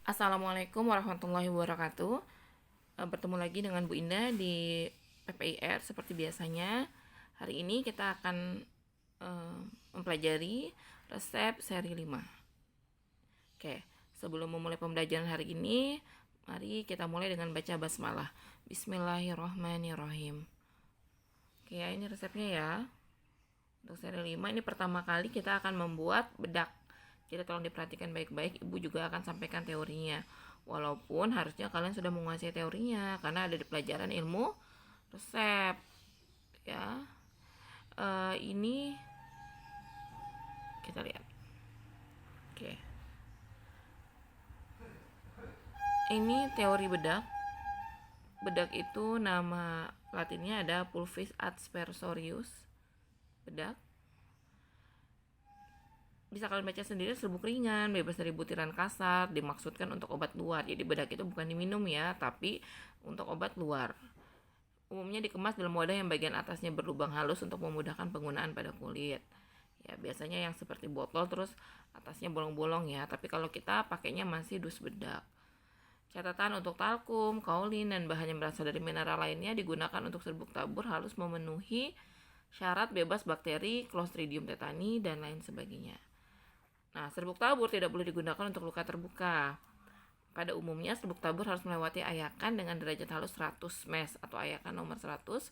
Assalamualaikum warahmatullahi wabarakatuh. Bertemu lagi dengan Bu Indah di PPIR seperti biasanya. Hari ini kita akan mempelajari resep seri 5. Oke, sebelum memulai pembelajaran hari ini, mari kita mulai dengan baca basmalah. Bismillahirrahmanirrahim. Oke, ya, ini resepnya ya. Untuk seri 5 ini pertama kali kita akan membuat bedak. Jadi tolong diperhatikan baik-baik, Ibu juga akan sampaikan teorinya. Walaupun harusnya kalian sudah menguasai teorinya karena ada di pelajaran ilmu resep. Ya. Ini kita lihat. Oke. Ini teori bedak. Bedak itu nama latinnya ada Pulvis aspersorius. Bedak. Bisa kalian baca sendiri, serbuk ringan, bebas dari butiran kasar, dimaksudkan untuk obat luar. Jadi bedak itu bukan diminum ya, tapi untuk obat luar. Umumnya dikemas dalam wadah yang bagian atasnya berlubang halus untuk memudahkan penggunaan pada kulit. Ya, biasanya yang seperti botol terus atasnya bolong-bolong ya, tapi kalau kita pakainya masih dus bedak. Catatan untuk talkum, kaolin, dan bahan yang berasal dari mineral lainnya digunakan untuk serbuk tabur harus memenuhi syarat bebas bakteri, Clostridium tetani, dan lain sebagainya. Nah, serbuk tabur tidak boleh digunakan untuk luka terbuka. Pada umumnya, serbuk tabur harus melewati ayakan dengan derajat halus 100 mes atau ayakan nomor 100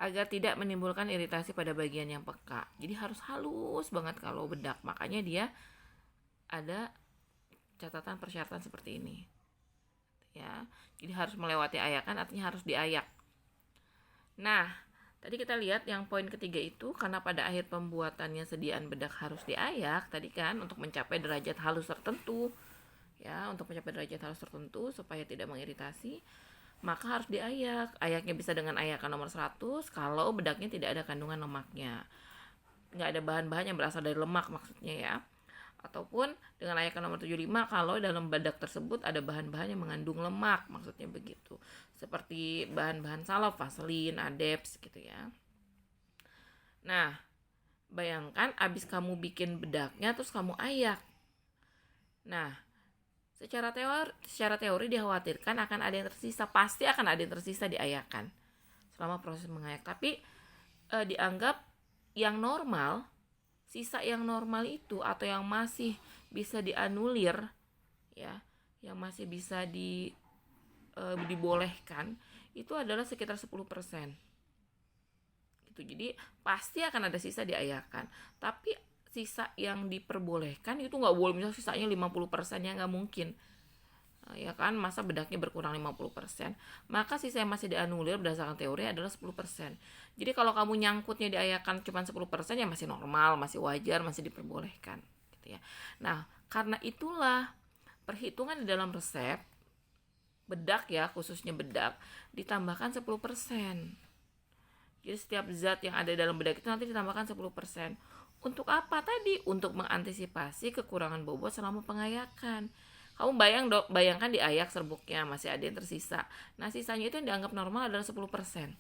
agar tidak menimbulkan iritasi pada bagian yang peka. Jadi harus halus banget kalau bedak. Makanya dia ada catatan persyaratan seperti ini. Ya, jadi harus melewati ayakan, artinya harus diayak. Nah, tadi kita lihat yang poin ketiga itu karena pada akhir pembuatannya sediaan bedak harus diayak tadi kan untuk mencapai derajat halus tertentu. Ya, untuk mencapai derajat halus tertentu supaya tidak mengiritasi, maka harus diayak. Ayaknya bisa dengan ayakan nomor 100 kalau bedaknya tidak ada kandungan lemaknya. Nggak ada bahan-bahan yang berasal dari lemak maksudnya ya. Ataupun dengan ayakan nomor 75 kalau dalam bedak tersebut ada bahan-bahan yang mengandung lemak, maksudnya begitu. Seperti bahan-bahan salep, vaselin, adeps gitu ya. Nah, bayangkan abis kamu bikin bedaknya terus kamu ayak. Nah, secara teori dikhawatirkan akan ada yang tersisa, pasti akan ada yang tersisa diayakan selama proses mengayak. Tapi dianggap yang normal, sisa yang normal itu atau yang masih bisa dianulir ya, yang masih bisa dibolehkan itu adalah sekitar 10%. Gitu. Jadi pasti akan ada sisa diayakan. Tapi sisa yang diperbolehkan itu nggak boleh, misalnya sisanya 50% ya nggak mungkin. Ya kan, masa bedaknya berkurang 50%, maka sisa yang masih dianulir berdasarkan teori adalah 10%. Jadi kalau kamu nyangkutnya diayakan cuma 10% ya masih normal, masih wajar, masih diperbolehkan gitu ya. Nah, karena itulah perhitungan di dalam resep bedak ya, khususnya bedak ditambahkan 10%. Jadi setiap zat yang ada dalam bedak itu nanti ditambahkan 10%. Untuk apa tadi? Untuk mengantisipasi kekurangan bobot selama pengayakan. Kamu bayangkan diayak serbuknya masih ada yang tersisa. Nah, sisanya itu yang dianggap normal adalah 10%.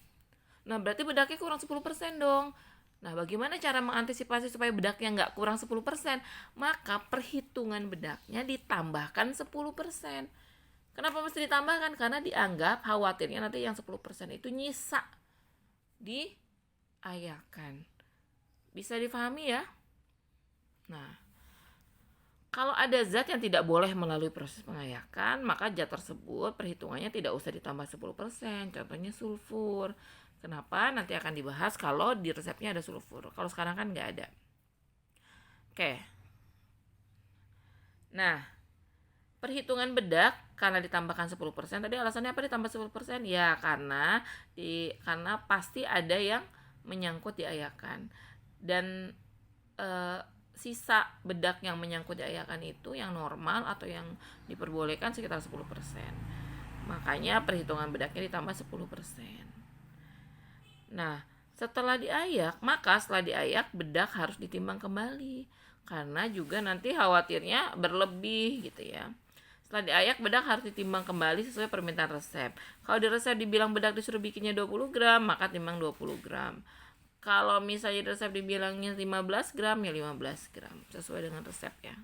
Nah, berarti bedaknya kurang 10% dong. Nah, bagaimana cara mengantisipasi supaya bedaknya nggak kurang 10%? Maka perhitungan bedaknya ditambahkan 10%. Kenapa mesti ditambahkan? Karena dianggap khawatirnya nanti yang 10% itu nyisa diayakan. Bisa difahami ya? Nah, kalau ada zat yang tidak boleh melalui proses pengayakan, maka zat tersebut perhitungannya tidak usah ditambah 10%. Contohnya sulfur. Kenapa? Nanti akan dibahas kalau di resepnya ada sulfur. Kalau sekarang kan nggak ada. Oke. Nah, perhitungan bedak karena ditambahkan 10%. Tadi alasannya apa ditambah 10%? Ya, karena pasti ada yang menyangkut diayakan. Dan sisa bedak yang menyangkut diayakan itu yang normal atau yang diperbolehkan sekitar 10%. Makanya perhitungan bedaknya ditambah 10%. Nah, setelah diayak, maka setelah diayak bedak harus ditimbang kembali karena juga nanti khawatirnya berlebih gitu ya. Setelah diayak bedak harus ditimbang kembali sesuai permintaan resep. Kalau di resep dibilang bedak disuruh bikinnya 20 gram, maka timbang 20 gram. Kalau misalnya di resep dibilangnya 15 gram, ya 15 gram sesuai dengan resep ya.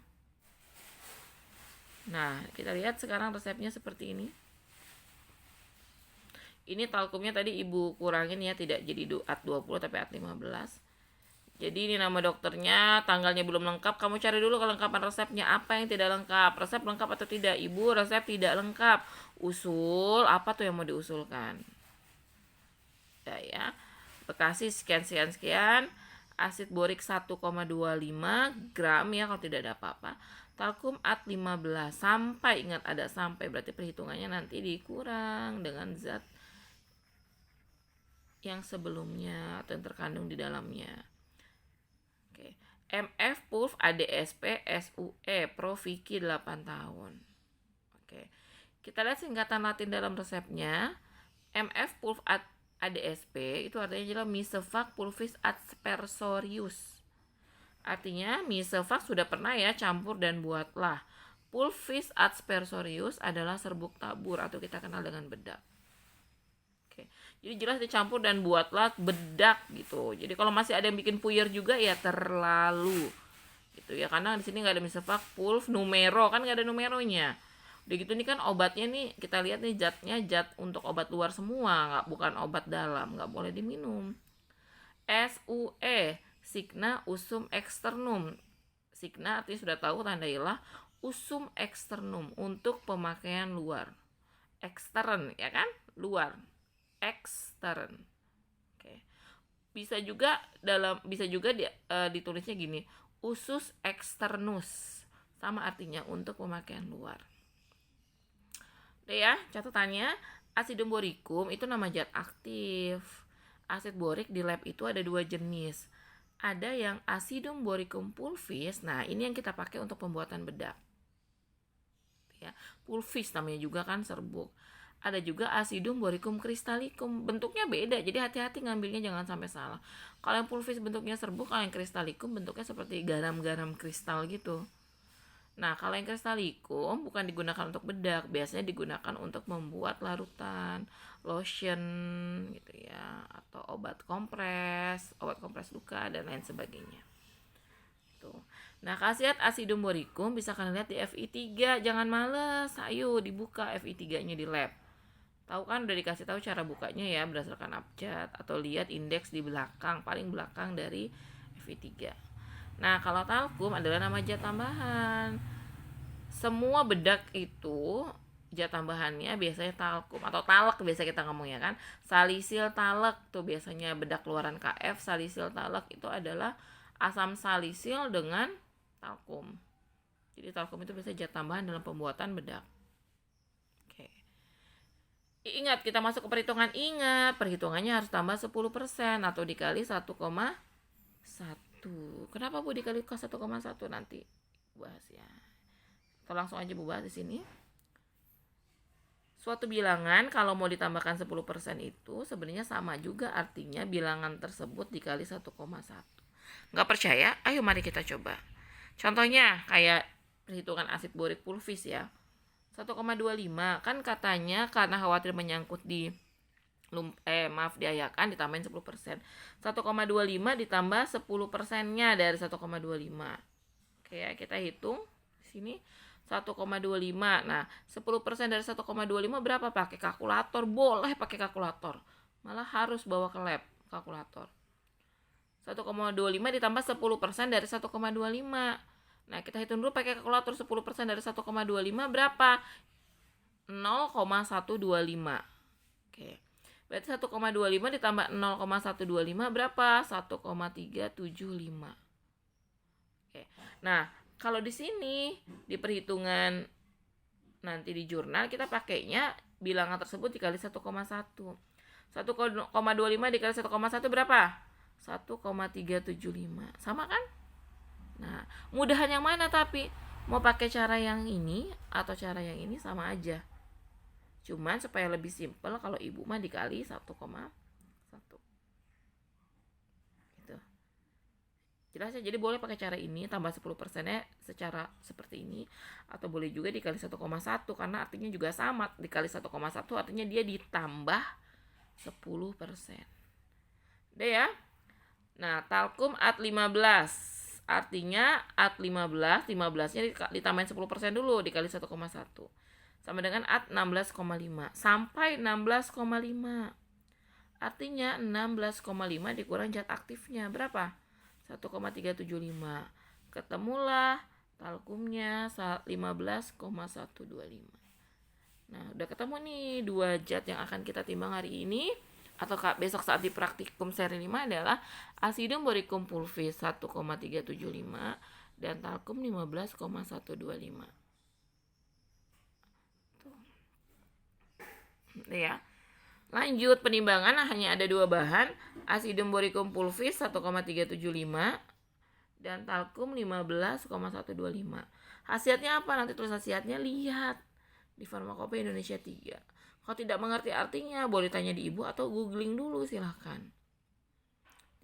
Nah, kita lihat sekarang resepnya seperti ini. Ini talkumnya tadi ibu kurangin ya, tidak jadi at 20 tapi at 15. Jadi ini nama dokternya, tanggalnya belum lengkap. Kamu cari dulu kelengkapan resepnya, apa yang tidak lengkap. Resep lengkap atau tidak? Ibu, resep tidak lengkap. Usul, apa tuh yang mau diusulkan? Ya. Bekasi sekian. Asid borik 1,25 gram ya kalau tidak ada apa-apa. Talkum at 15. Sampai, ingat ada sampai, berarti perhitungannya nanti dikurang dengan zat yang sebelumnya atau yang terkandung di dalamnya. Oke. MF Pulv ADSP SUE Proviki 8 tahun. Oke. Kita lihat singkatan Latin dalam resepnya. MF Pulv ADSP itu artinya adalah Misevac pulvis aspersorius. Artinya Misevac sudah pernah ya campur dan buatlah. Pulvis aspersorius adalah serbuk tabur atau kita kenal dengan bedak. Jadi jelas dicampur dan buatlah bedak gitu. Jadi kalau masih ada yang bikin puyer juga ya terlalu gitu ya, karena di sini nggak ada Misevac Pulv numero, kan nggak ada numeronya. Udah gitu nih kan obatnya nih kita lihat nih zatnya zat untuk obat luar semua, bukan obat dalam, nggak boleh diminum. SUE Signa usum externum. Signa artinya sudah tahu, tandailah usum externum untuk pemakaian luar. Ekstern ya kan, luar. Ekstern. Oke. Bisa juga ditulisnya gini, usus externus, sama artinya untuk pemakaian luar. Udah ya, catatannya asidum boricum itu nama zat aktif. Asid borik di lab itu ada 2 jenis. Ada yang asidum boricum pulvis. Nah, ini yang kita pakai untuk pembuatan bedak. Ya, pulvis namanya juga kan serbuk. Ada juga asidum boricum kristallicum, bentuknya beda, jadi hati-hati ngambilnya, jangan sampai salah. Kalau yang pulvis bentuknya serbuk, kalau yang kristallicum bentuknya seperti garam-garam kristal gitu. Nah, kalau yang kristallicum bukan digunakan untuk bedak, biasanya digunakan untuk membuat larutan, lotion gitu ya, atau obat kompres luka dan lain sebagainya. Tuh. Nah, khasiat asidum boricum bisa kalian lihat di FI3, jangan males, ayo dibuka FI3-nya di lab. Tahu kan udah dikasih tahu cara bukanya ya berdasarkan abjad, atau lihat indeks di belakang, paling belakang dari FI3. Nah, kalau talkum adalah nama zat tambahan. Semua bedak itu zat tambahannya biasanya talkum atau talek, biasa kita ngomong ya kan. Salisil talek tuh biasanya bedak keluaran KF, salisil talek itu adalah asam salisil dengan talkum. Jadi talkum itu biasanya zat tambahan dalam pembuatan bedak. Ingat, kita masuk ke perhitungan. Ingat, perhitungannya harus tambah 10% atau dikali 1,1. Kenapa Bu dikali ke 1,1? Nanti bahas ya. Atau langsung aja Bu bahas di sini. Suatu bilangan kalau mau ditambahkan 10% itu sebenarnya sama juga artinya bilangan tersebut dikali 1,1. Nggak percaya? Ayo mari kita coba. Contohnya kayak perhitungan asid borik pulvis ya. 1,25 kan katanya karena khawatir menyangkut di diayakan ditambahin 10%. 1,25 ditambah 10%-nya dari 1,25. Oke ya, kita hitung di sini 1,25. Nah, 10% dari 1,25 berapa? Pakai kalkulator, boleh pakai kalkulator. Malah harus bawa ke lab kalkulator. 1,25 ditambah 10% dari 1,25. Nah, kita hitung dulu pakai kalkulator. 10% dari 1,25 berapa? 0,125. Oke. Berarti 1,25 ditambah 0,125 berapa? 1,375. Oke. Nah, kalau di sini di perhitungan nanti di jurnal kita pakainya bilangan tersebut dikali 1,1. 1,25 dikali 1,1 berapa? 1,375. Sama kan? Nah, mudahan yang mana tapi? Mau pakai cara yang ini atau cara yang ini sama aja. Cuman supaya lebih simpel kalau ibu mah dikali 1,1. Gitu. Jelas ya, jadi boleh pakai cara ini tambah 10%-nya secara seperti ini, atau boleh juga dikali 1,1 karena artinya juga sama. Dikali 1,1 artinya dia ditambah 10%. Udah ya? Nah, talkum at 15. Artinya AT 15, 15-nya ditambahin 10% dulu dikali 1,1. Sama dengan AT 16,5 sampai 16,5. Artinya 16,5 dikurang zat aktifnya berapa? 1,375. Ketemulah talkumnya 15,125. Nah, udah ketemu nih dua zat yang akan kita timbang hari ini atau besok saat di praktikum seri 5 adalah asidum boricum pulvis 1,375 dan talkum 15,125. Tuh. Ya. Lanjut, penimbangan hanya ada dua bahan, asidum boricum pulvis 1,375 dan talkum 15,125. Khasiatnya apa? Nanti tulis khasiatnya lihat di Farmakope Indonesia 3. Kalau tidak mengerti artinya boleh tanya di ibu atau googling dulu, silahkan.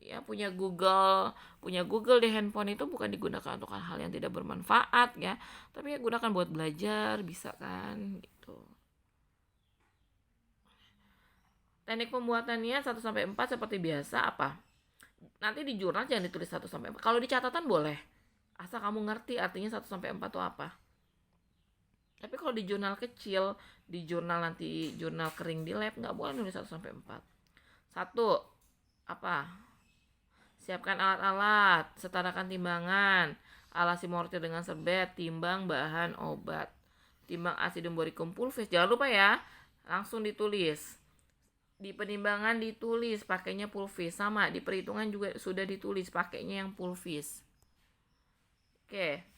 Ya, punya Google di handphone itu bukan digunakan untuk hal-hal yang tidak bermanfaat ya, tapi ya gunakan buat belajar, bisa kan gitu. Teknik pembuatannya 1-4 seperti biasa apa? Nanti di jurnal jangan ditulis 1-4. Kalau di catatan boleh. Asal kamu ngerti artinya 1-4 itu apa. Tapi kalau di jurnal kecil, di jurnal nanti jurnal kering di lab nggak boleh nulis 1-4. 1. Apa? Siapkan alat-alat, setarakan timbangan, alasi mortir dengan serbet, timbang bahan obat. Timbang asidum boricum pulvis. Jangan lupa ya, langsung ditulis. Di penimbangan ditulis pakainya pulvis, sama di perhitungan juga sudah ditulis pakainya yang pulvis. Oke.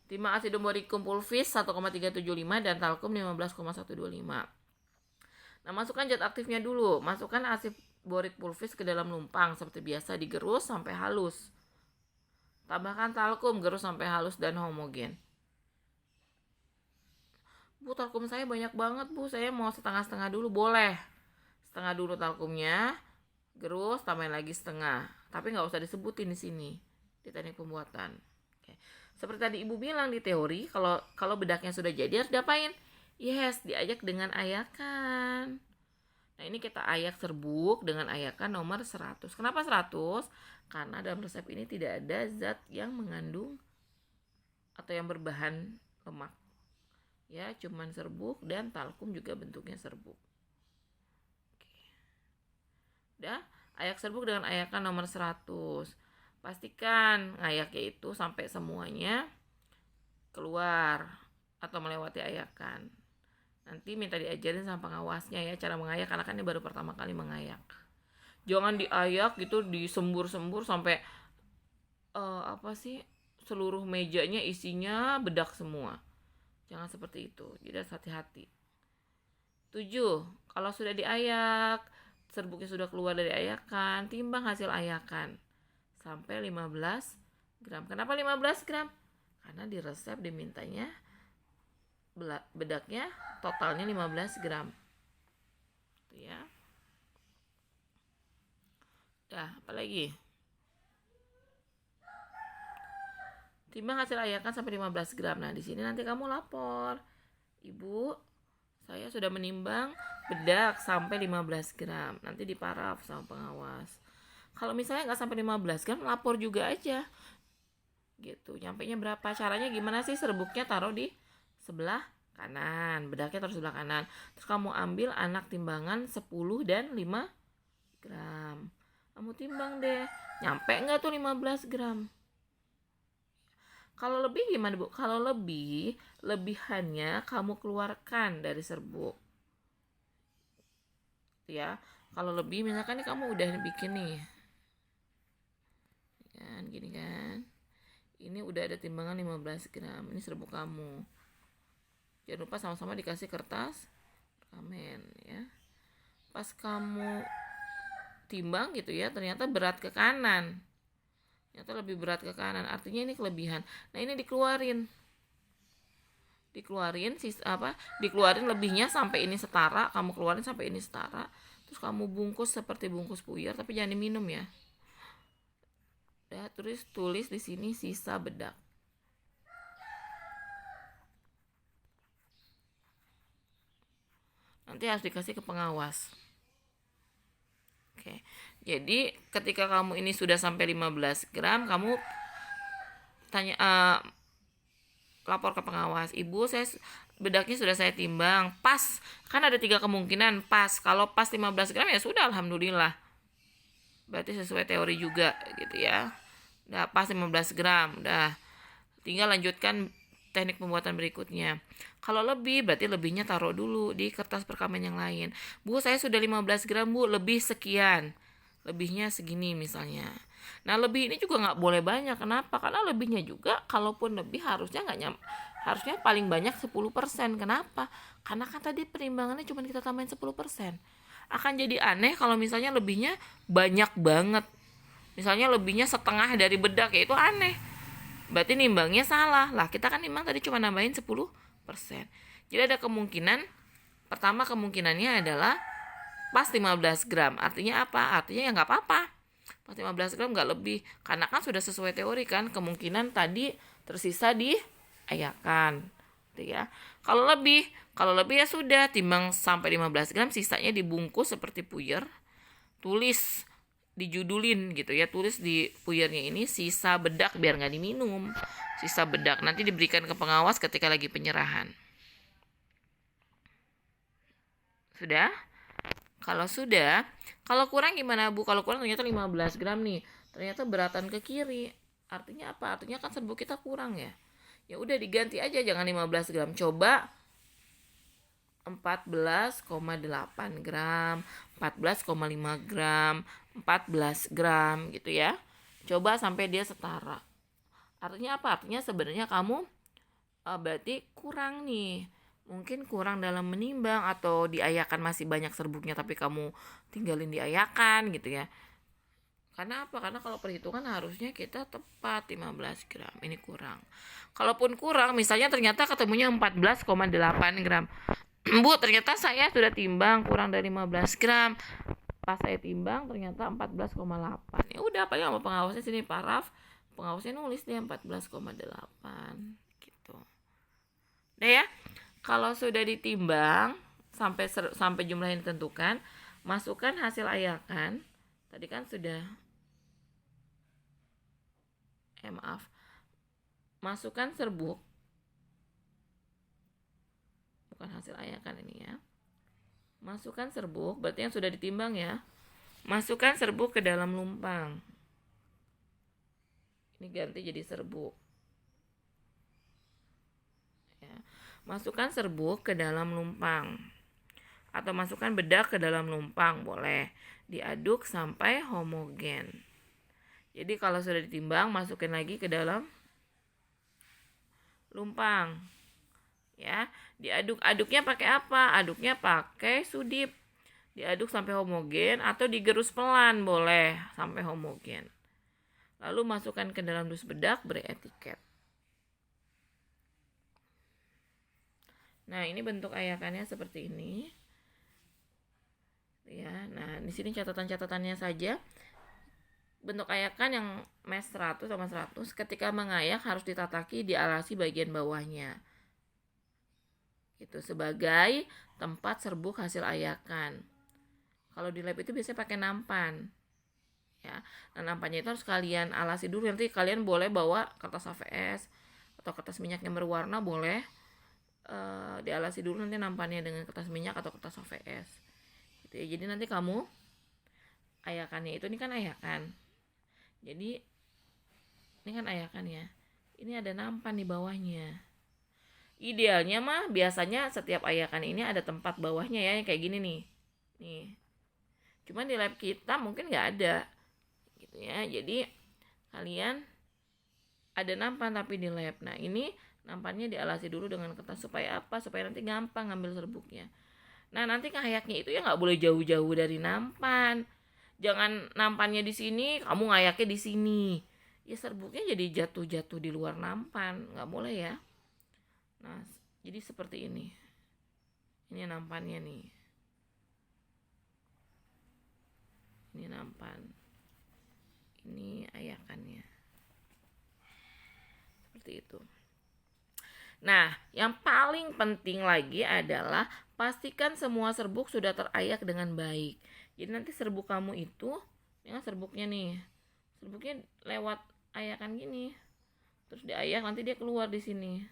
Timbang asidum boricum pulvis 1,375 dan talkum 15,125. Nah, masukkan zat aktifnya dulu. Masukkan asid borik pulvis ke dalam lumpang seperti biasa, digerus sampai halus. Tambahkan talkum, gerus sampai halus dan homogen. Bu, talkum saya banyak banget, Bu. Saya mau setengah-setengah dulu, boleh. Setengah dulu talkumnya, gerus, tambahin lagi setengah. Tapi nggak usah disebutin di sini di teknik pembuatan. Oke. Seperti tadi ibu bilang di teori, kalau bedaknya sudah jadi harus diapain? Yes, diayak dengan ayakan. Nah, ini kita ayak serbuk dengan ayakan nomor 100. Kenapa 100? Karena dalam resep ini tidak ada zat yang mengandung atau yang berbahan lemak. Ya, cuman serbuk dan talkum juga bentuknya serbuk. Udah, ayak serbuk dengan ayakan nomor 100. Pastikan ngayaknya itu sampai semuanya keluar atau melewati ayakan. Nanti minta diajarin sama pengawasnya ya cara mengayak, karena kan ini baru pertama kali mengayak. Jangan diayak gitu, disembur-sembur sampai seluruh mejanya isinya bedak semua. Jangan seperti itu. Jadi harus hati-hati. 7. Kalau sudah diayak, serbuknya sudah keluar dari ayakan, timbang hasil ayakan sampai 15 gram. Kenapa 15 gram? Karena di resep dimintanya bedaknya totalnya 15 gram. Tuh ya. Dah, apa lagi? Timbang hasil ayakan sampai 15 gram. Nah, di sini nanti kamu lapor. Ibu, saya sudah menimbang bedak sampai 15 gram. Nanti diparaf sama pengawas. Kalau misalnya nggak sampai 15 gram, lapor juga aja. Gitu. Nyampainya berapa? Caranya gimana sih? Serbuknya taruh di sebelah kanan. Bedaknya taruh sebelah kanan. Terus kamu ambil anak timbangan 10 dan 5 gram. Kamu timbang deh. Nyampe nggak tuh 15 gram? Kalau lebih gimana, Bu? Kalau lebihannya kamu keluarkan dari serbuk. Ya, kalau lebih misalkan nih kamu udah bikin nih. Kan gini kan. Ini udah ada timbangan 15 gram. Ini serbuk kamu. Jangan lupa sama-sama dikasih kertas perkamen ya. Pas kamu timbang gitu ya, ternyata berat ke kanan. Ternyata lebih berat ke kanan, artinya ini kelebihan. Nah, ini dikeluarin dikeluarin lebihnya sampai ini setara, kamu keluarin sampai ini setara, terus kamu bungkus seperti bungkus puyar, tapi jangan diminum ya. Udah, terus tulis di sini sisa bedak. Nanti harus dikasih ke pengawas. Oke. Jadi ketika kamu ini sudah sampai 15 gram, kamu tanya lapor ke pengawas, ibu saya bedaknya sudah saya timbang pas, kan ada 3 kemungkinan pas. Kalau pas 15 gram ya sudah, alhamdulillah, berarti sesuai teori juga gitu ya. Udah pas 15 gram, udah tinggal lanjutkan teknik pembuatan berikutnya. Kalau lebih, berarti lebihnya taruh dulu di kertas perkamen yang lain. Bu, saya sudah 15 gram bu, lebih sekian, lebihnya segini misalnya. Nah, lebih ini juga nggak boleh banyak. Kenapa? Karena lebihnya juga, kalaupun lebih harusnya harusnya paling banyak 10%. Kenapa? Karena kan tadi perimbangannya cuma kita tambahin 10%. Akan jadi aneh kalau misalnya lebihnya banyak banget. Misalnya lebihnya setengah dari bedak, ya itu aneh. Berarti nimbangnya salah. Lah, kita kan nimbang tadi cuma nambahin 10%. Jadi ada kemungkinan, pertama kemungkinannya adalah pas 15 gram. Artinya apa? Artinya ya nggak apa-apa. Pas 15 gram nggak lebih. Karena kan sudah sesuai teori kan. Kemungkinan tadi tersisa diayakan. Gitu ya. Kalau lebih ya sudah, timbang sampai 15 gram, sisanya dibungkus seperti puyer. Tulis, dijudulin gitu ya, tulis di puyernya ini sisa bedak biar nggak diminum. Sisa bedak nanti diberikan ke pengawas ketika lagi penyerahan. Sudah? Kalau kurang gimana bu? Kalau kurang ternyata 15 gram nih, ternyata beratan ke kiri. Artinya apa? Artinya kan serbuk kita kurang ya. Ya udah diganti aja, jangan 15 gram. Coba 14,8 gram, 14,5 gram, 14 gram gitu ya. Coba sampai dia setara. Artinya apa? Artinya sebenarnya kamu berarti kurang nih. Mungkin kurang dalam menimbang, atau diayakan masih banyak serbuknya tapi kamu tinggalin diayakan gitu ya. Karena apa? Karena kalau perhitungan harusnya kita tepat 15 gram. Ini kurang. Kalaupun kurang, misalnya ternyata ketemunya 14,8 gram. Bu, ternyata saya sudah timbang kurang dari 15 gram. Pas saya timbang ternyata 14,8. Ya udah, paling sama pengawasnya sini paraf. Pengawasnya nulis dia 14,8 gitu. Udah ya. Kalau sudah ditimbang sampai jumlah yang ditentukan, masukkan hasil ayakan. Tadi kan sudah masukkan serbuk. Bukan hasil ayakan ini ya. Masukkan serbuk, berarti yang sudah ditimbang ya. Masukkan serbuk ke dalam lumpang. Ini ganti jadi serbuk. Ya. Masukkan serbuk ke dalam lumpang. Atau masukkan bedak ke dalam lumpang, boleh. Diaduk sampai homogen. Jadi kalau sudah ditimbang, masukin lagi ke dalam lumpang. Ya, diaduk-aduknya pakai apa? Aduknya pakai sudip. Diaduk sampai homogen atau digerus pelan, boleh sampai homogen. Lalu masukkan ke dalam dus bedak, beri etiket. Nah, ini bentuk ayakannya seperti ini. Ya, nah di sini catatan-catatannya saja. Bentuk ayakan yang mes 100 sama 100, ketika mengayak harus ditataki, dialasi bagian bawahnya. Itu sebagai tempat serbuk hasil ayakan. Kalau di lab itu biasanya pakai nampan. Ya, nah nampannya itu harus kalian alasi dulu. Nanti kalian boleh bawa kertas HVS atau kertas minyak yang berwarna, boleh dialasi dulu nanti nampannya dengan kertas minyak atau kertas HVS gitu ya. Jadi nanti kamu ayakannya itu, ini kan ayakan, jadi ini kan ayakan ya, ini ada nampan di bawahnya. Idealnya mah biasanya setiap ayakan ini ada tempat bawahnya ya, kayak gini nih. Cuman di lab kita mungkin nggak ada gitu ya. Jadi kalian ada nampan tapi di lab. Nah, ini nampannya dialasi dulu dengan kertas supaya apa? Supaya nanti gampang ngambil serbuknya. Nah, nanti ngayaknya itu ya nggak boleh jauh-jauh dari nampan. Jangan nampannya di sini, kamu ngayaknya di sini. Ya serbuknya jadi jatuh-jatuh di luar nampan, nggak boleh ya. Nah, jadi seperti ini. Ini nampannya nih. Ini nampan. Ini ayakannya. Seperti itu. Nah, yang paling penting lagi adalah pastikan semua serbuk sudah terayak dengan baik. Jadi nanti serbuk kamu itu, ini kan serbuknya nih. Serbuknya lewat ayakan gini. terus diayak, nanti dia keluar di sini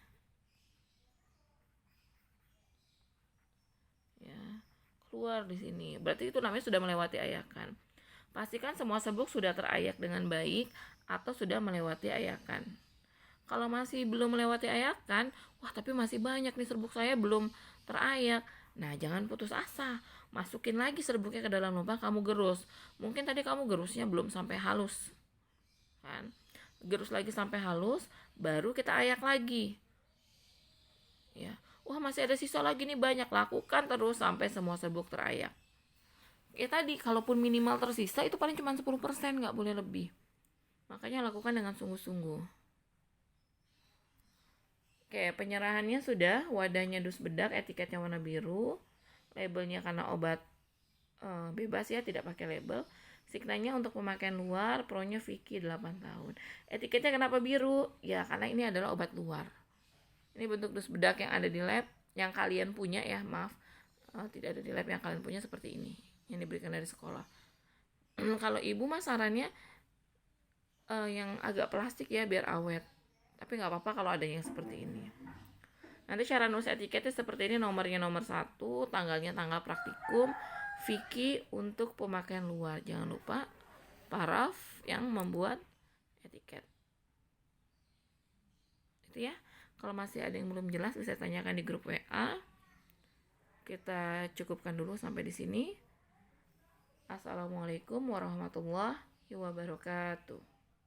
ya, keluar di sini, berarti itu namanya sudah melewati ayakan. Pastikan semua serbuk sudah terayak dengan baik atau sudah melewati ayakan. Kalau masih belum melewati ayakan, wah tapi masih banyak nih serbuk saya belum terayak. Nah, jangan putus asa. Masukin lagi serbuknya ke dalam lubang, kamu gerus. Mungkin tadi kamu gerusnya belum sampai halus. Kan? Gerus lagi sampai halus, baru kita ayak lagi. Ya. Wah, masih ada sisa lagi nih banyak. Lakukan terus sampai semua serbuk terayak. Ya tadi, kalaupun minimal tersisa itu paling cuma 10%, nggak boleh lebih. Makanya lakukan dengan sungguh-sungguh. Oke, penyerahannya sudah. Wadahnya dus bedak, etiketnya warna biru, labelnya karena obat bebas ya, tidak pakai label. Signanya untuk pemakaian luar, pronya Vicky 8 tahun. Etiketnya kenapa biru? Ya karena ini adalah obat luar. Ini bentuk dus bedak yang ada di lab, yang kalian punya ya, maaf. Tidak ada di lab, yang kalian punya seperti ini, yang diberikan dari sekolah. Kalau ibu mah sarannya yang agak plastik ya, biar awet. Tapi nggak apa-apa kalau ada yang seperti ini. Nanti cara nulis etiketnya seperti ini, nomornya nomor 1, tanggalnya tanggal praktikum, Vicky untuk pemakaian luar. Jangan lupa paraf yang membuat etiket. Itu ya. Kalau masih ada yang belum jelas bisa tanyakan di grup WA. Kita cukupkan dulu sampai di sini. Assalamualaikum warahmatullahi wabarakatuh.